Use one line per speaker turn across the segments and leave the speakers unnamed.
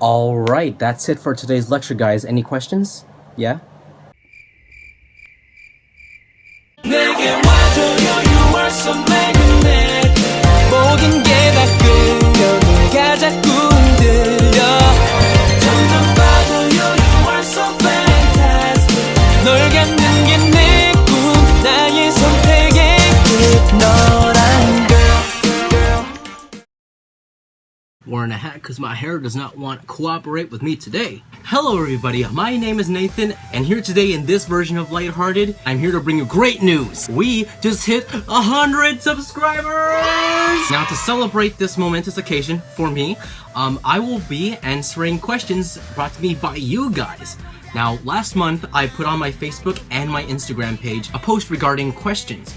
Alright, that's it for today's lecture, guys. Any questions? Yeah? Wearing a hat because my hair does not want to cooperate with me today. Hello everybody, my name is Nathan, and here today in this version of LightHearted, I'm here to bring you great news. We just hit 100 subscribers! Now to celebrate this momentous occasion for me, I will be answering questions brought to me by you guys. Now, last month, I put on my Facebook and my Instagram page a post regarding questions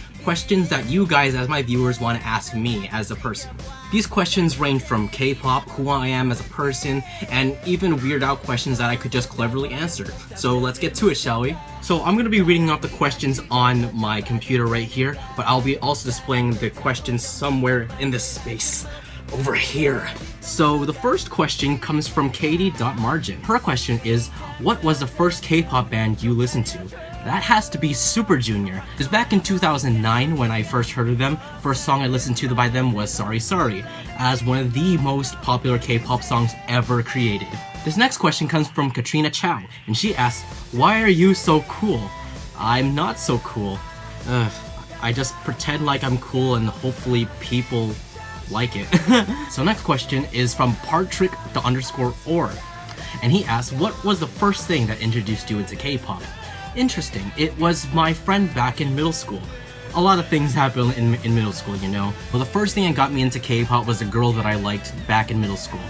that you guys as my viewers want to ask me as a person. These questions range from K-pop, who I am as a person, and even weird out questions that I could just cleverly answer. So let's get to it, shall we? So I'm going to be reading out the questions on my computer right here, but I'll be also displaying the questions somewhere in this space. Over here. So the first question comes from Katie.Margin. Her question is, what was the first K-pop band you listened to? That has to be Super Junior, because back in 2009 when I first heard of them, first song I listened to by them was Sorry Sorry, as one of the most popular K-pop songs ever created. This next question comes from Katrina Chow, and she asks, why are you so cool? I'm not so cool. I just pretend like I'm cool and hopefully people like it. So next question is from Partrick_or, and he asks, what was the first thing that introduced you into K-pop? Interesting, it was my friend back in middle school. A lot of things happen in middle school, you know. Well, the first thing that got me into K-pop was a girl that I liked back in middle school.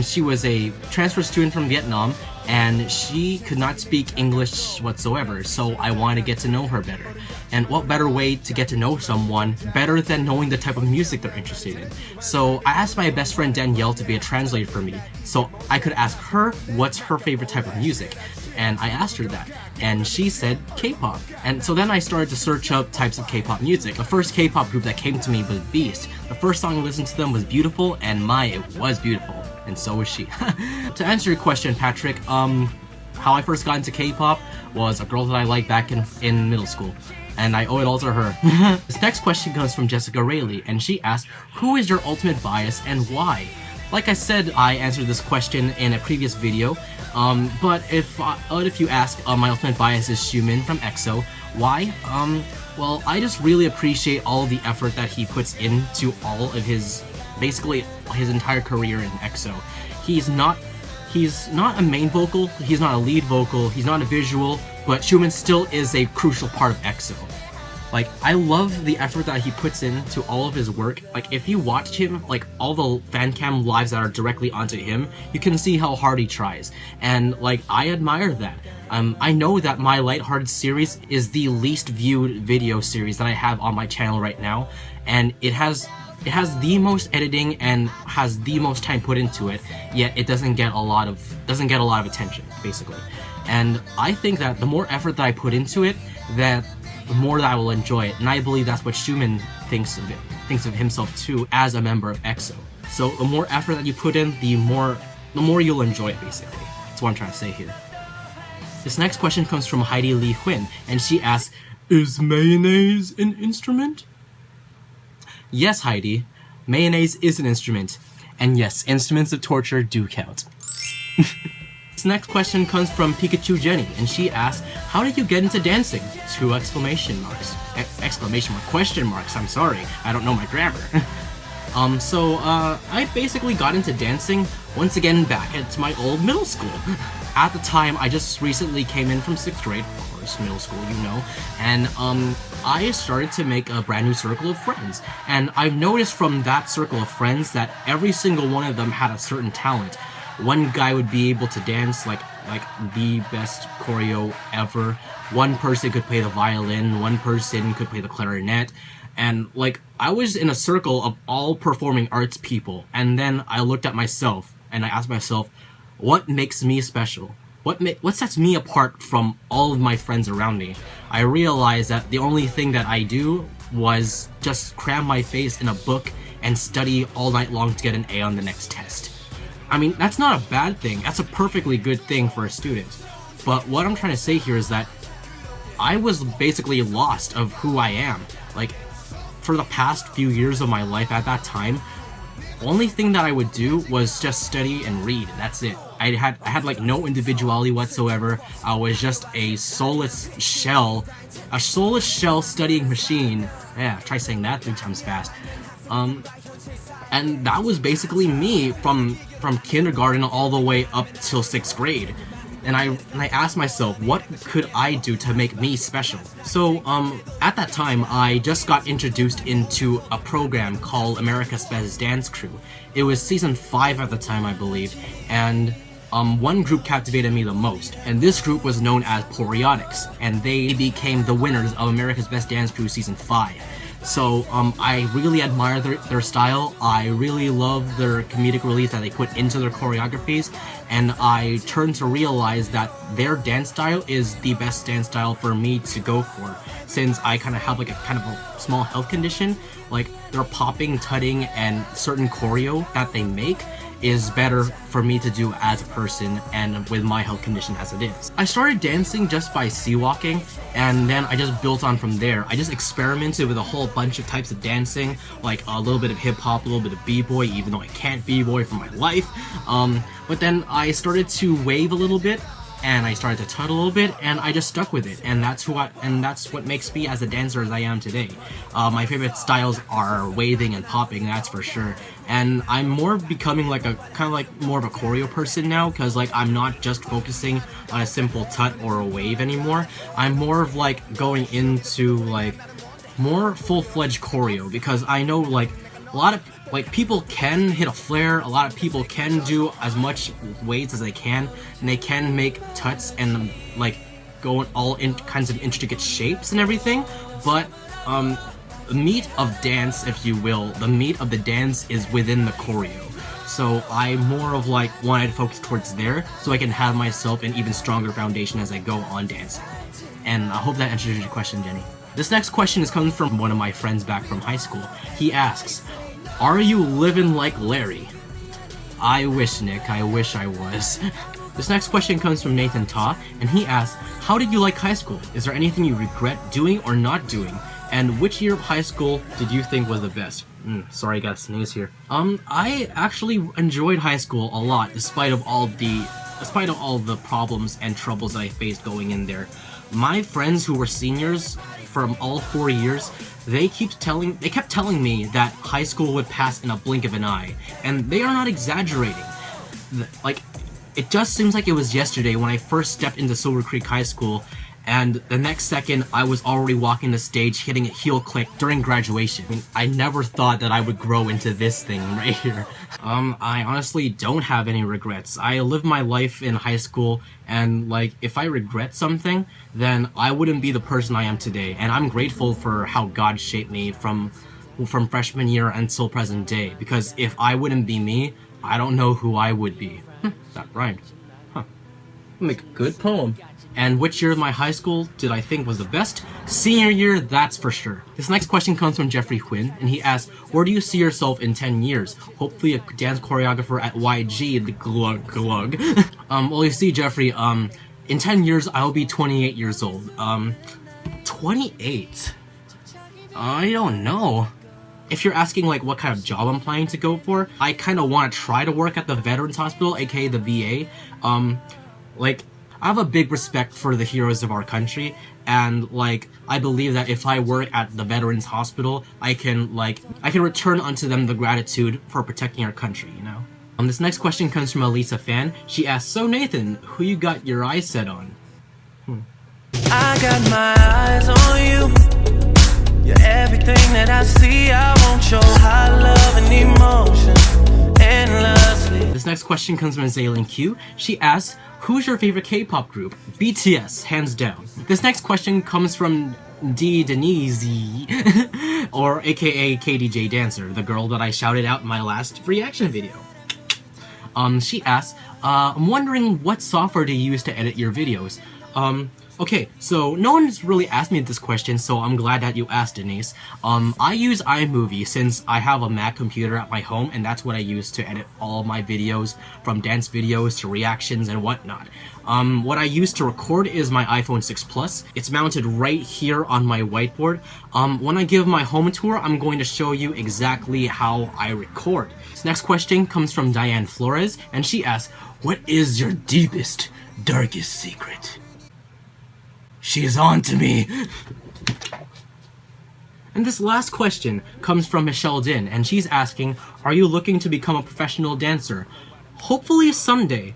She was a transfer student from Vietnam, and she could not speak English whatsoever, so I wanted to get to know her better. And what better way to get to know someone better than knowing the type of music they're interested in? So I asked my best friend Danielle to be a translator for me, so I could ask her what's her favorite type of music. And I asked her that, and she said K-pop. And so then I started to search up types of K-pop music. The first K-pop group that came to me was Beast. The first song I listened to them was Beautiful, and it was beautiful. And so was she. To answer your question, Patrick, how I first got into K-pop was a girl that I liked back in middle school, and I owe it all to her. This next question comes from Jessica Rayleigh, and she asked, who is your ultimate bias and why? Like I said, I answered this question in a previous video, but if you ask, my ultimate bias is Xiumin from EXO. Why? Well, I just really appreciate all the effort that he puts into all of basically his entire career in EXO. He's not a main vocal, he's not a lead vocal, he's not a visual, but Xiumin still is a crucial part of EXO. Like, I love the effort that he puts into all of his work. Like, if you watch him, like, all the fan cam lives that are directly onto him, you can see how hard he tries. And, like, I admire that. I know that my LightHearted series is the least viewed video series that I have on my channel right now, and it has the most editing and has the most time put into it, yet it doesn't get a lot of attention, basically. And I think that the more effort that I put into it, that the more that I will enjoy it, and I believe that's what Xiumin thinks of himself too as a member of EXO. So the more effort that you put in, the more you'll enjoy it, basically. That's what I'm trying to say here. This next question comes from Heidi Lee Huynh, and she asks, is mayonnaise an instrument? Yes, Heidi, mayonnaise is an instrument. And yes, instruments of torture do count. This next question comes from Pikachu Jenny, and she asks, how did you get into dancing? 2 exclamation marks. Question marks, I'm sorry. I don't know my grammar. I basically got into dancing once again back at my old middle school. At the time, I just recently came in from 6th grade, of course, middle school, you know, and I started to make a brand new circle of friends. And I've noticed from that circle of friends that every single one of them had a certain talent. One guy would be able to dance like the best choreo ever. One person could play the violin, one person could play the clarinet, and like I was in a circle of all performing arts people, and then I looked at myself and I asked myself, what makes me special? What sets me apart from all of my friends around me? I realized that the only thing that I do was just cram my face in a book and study all night long to get an A on the next test. I mean, that's not a bad thing. That's a perfectly good thing for a student. But what I'm trying to say here is that I was basically lost of who I am. Like, for the past few years of my life at that time, only thing that I would do was just study and read. That's it. I had like no individuality whatsoever. I was just a soulless shell studying machine. Yeah, try saying that 3 times fast. And that was basically me from kindergarten all the way up till 6th grade. And I asked myself, what could I do to make me special? So, at that time, I just got introduced into a program called America's Best Dance Crew. It was season 5 at the time, I believe, and one group captivated me the most, and this group was known as Poriotics, and they became the winners of America's Best Dance Crew season 5. So, I really admire their style. I really love their comedic relief that they put into their choreographies, and I turned to realize that their dance style is the best dance style for me to go for, since I kind of have like a small health condition. Like, their popping, tutting, and certain choreo that they make is better for me to do as a person and with my health condition as it is. I started dancing just by sea walking, and then I just built on from there. I just experimented with a whole bunch of types of dancing, like a little bit of hip-hop, a little bit of b-boy, even though I can't b-boy for my life. But then I started to wave a little bit, and I started to tut a little bit, and I just stuck with it, and that's what makes me as a dancer as I am today. My favorite styles are waving and popping, that's for sure. And I'm more becoming like more of a choreo person now, because like I'm not just focusing on a simple tut or a wave anymore. I'm more of like going into like more full-fledged choreo, because I know like a lot of people can hit a flare, a lot of people can do as much waves as they can, and they can make tuts and like go in all kinds of intricate shapes and everything, but the meat of dance, if you will, the meat of the dance is within the choreo. So I more of like wanted to focus towards there, so I can have myself an even stronger foundation as I go on dancing. And I hope that answers your question, Jenny. This next question is coming from one of my friends back from high school. He asks, "Are you living like Larry?" I wish, Nick. I wish I was. This next question comes from Nathan Ta, and he asks, "How did you like high school? Is there anything you regret doing or not doing? And which year of high school did you think was the best?" Sorry, I gotta sneeze here. I actually enjoyed high school a lot, despite of all the problems and troubles that I faced going in there. My friends who were seniors from all 4 years, they kept telling me that high school would pass in a blink of an eye, and they are not exaggerating. Like, it just seems like it was yesterday when I first stepped into Silver Creek High School, and the next second I was already walking the stage hitting a heel click during graduation. I mean, I never thought that I would grow into this thing right here. I honestly don't have any regrets. I lived my life in high school, and like, if I regret something, then I wouldn't be the person I am today, and I'm grateful for how God shaped me from freshman year until present day, because if I wouldn't be me, I don't know who I would be. That rhymed. Make a good poem. And which year of my high school did I think was the best? Senior year, that's for sure. This next question comes from Jeffrey Quinn, and he asks, "Where do you see yourself in 10 years? Hopefully a dance choreographer at YG, the glug glug." Well, you see, Jeffrey, in 10 years, I'll be 28 years old. 28? I don't know. If you're asking like what kind of job I'm planning to go for, I kind of want to try to work at the Veterans Hospital, aka the VA. Like, I have a big respect for the heroes of our country, and like, I believe that if I work at the Veterans Hospital, I can return unto them the gratitude for protecting our country, you know? This next question comes from Elisa Fan. She asks, "So Nathan, who you got your eyes set on?"
I got my eyes on you. You're everything that I see. I want your high love and emotion endlessly.
This next question comes from Zaylin Q. She asks, "Who's your favorite K-pop group?" BTS, hands down. This next question comes from D. Denise, or aka KDJ Dancer, the girl that I shouted out in my last reaction video. She asks, "I'm wondering what software do you use to edit your videos?" Okay, so no one's really asked me this question, so I'm glad that you asked, Denise. I use iMovie since I have a Mac computer at my home, and that's what I use to edit all of my videos, from dance videos to reactions and whatnot. What I use to record is my iPhone 6 Plus. It's mounted right here on my whiteboard. When I give my home tour, I'm going to show you exactly how I record. This next question comes from Diane Flores, and she asks, "What is your deepest, darkest secret?" She's on to me. And this last question comes from Michelle Din, and she's asking, "Are you looking to become a professional dancer?" Hopefully someday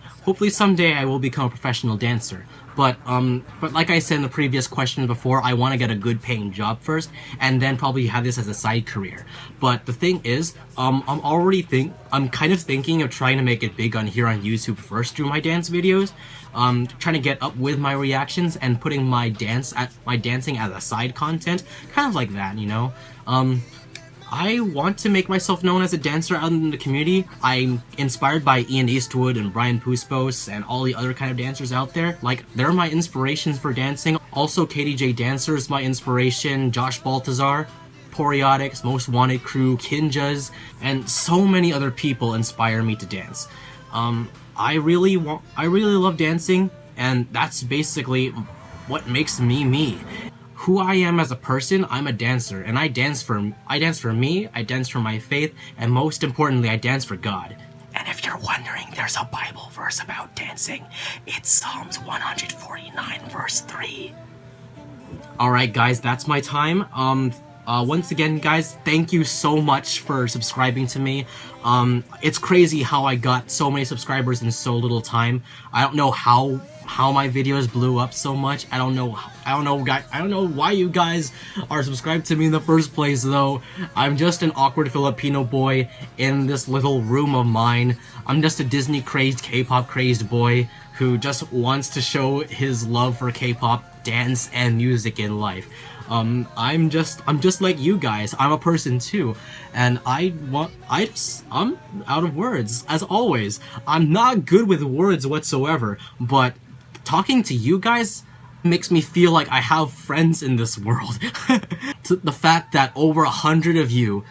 I will become a professional dancer. But like I said in the previous question before, I want to get a good paying job first, and then probably have this as a side career. But the thing is, I'm kind of thinking of trying to make it big on YouTube first through my dance videos. Trying to get up with my reactions and putting my dancing as a side content, kind of like that, you know. I want to make myself known as a dancer out in the community. I'm inspired by Ian Eastwood and Brian Puspos and all the other kind of dancers out there. Like, they're my inspirations for dancing. Also, Katie J. Dancer is my inspiration, Josh Baltazar, Poriotics, Most Wanted Crew, Kinjas, and so many other people inspire me to dance. I really love dancing, and that's basically what makes me me. Who I am as a person, I'm a dancer, and I dance for me, I dance for my faith, and most importantly, I dance for God. And if you're wondering, there's a Bible verse about dancing. It's Psalms 149 verse 3. Alright guys, that's my time. Once again, guys, thank you so much for subscribing to me. It's crazy how I got so many subscribers in so little time. I don't know how my videos blew up so much. I don't know why you guys are subscribed to me in the first place, though. I'm just an awkward Filipino boy in this little room of mine. I'm just a Disney crazed, K-pop crazed boy who just wants to show his love for K-pop, dance, and music in life. I'm just like you guys. I'm a person too, and I'm out of words, as always. I'm not good with words whatsoever, but talking to you guys makes me feel like I have friends in this world. The fact that over 100 of you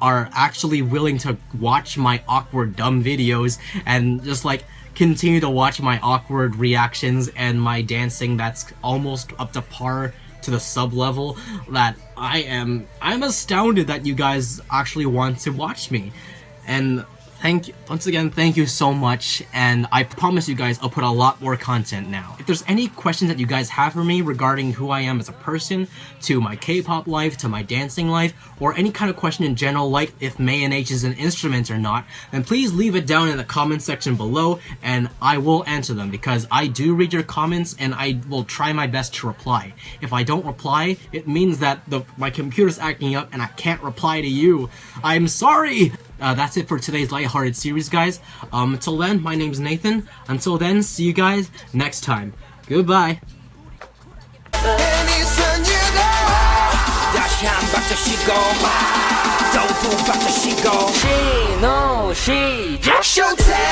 are actually willing to watch my awkward dumb videos and just like continue to watch my awkward reactions and my dancing that's almost up to par to the sub level, that I'm astounded that you guys actually want to watch me. And once again, thank you so much, and I promise you guys I'll put a lot more content now. If there's any questions that you guys have for me regarding who I am as a person, to my K-pop life, to my dancing life, or any kind of question in general, like if mayonnaise is an instrument or not, then please leave it down in the comment section below, and I will answer them, because I do read your comments, and I will try my best to reply. If I don't reply, it means that my computer's acting up and I can't reply to you. I'm sorry! That's it for today's LightHearted series, guys. Until then, my name's Nathan. Until then, see you guys next time. Goodbye.
Showtime!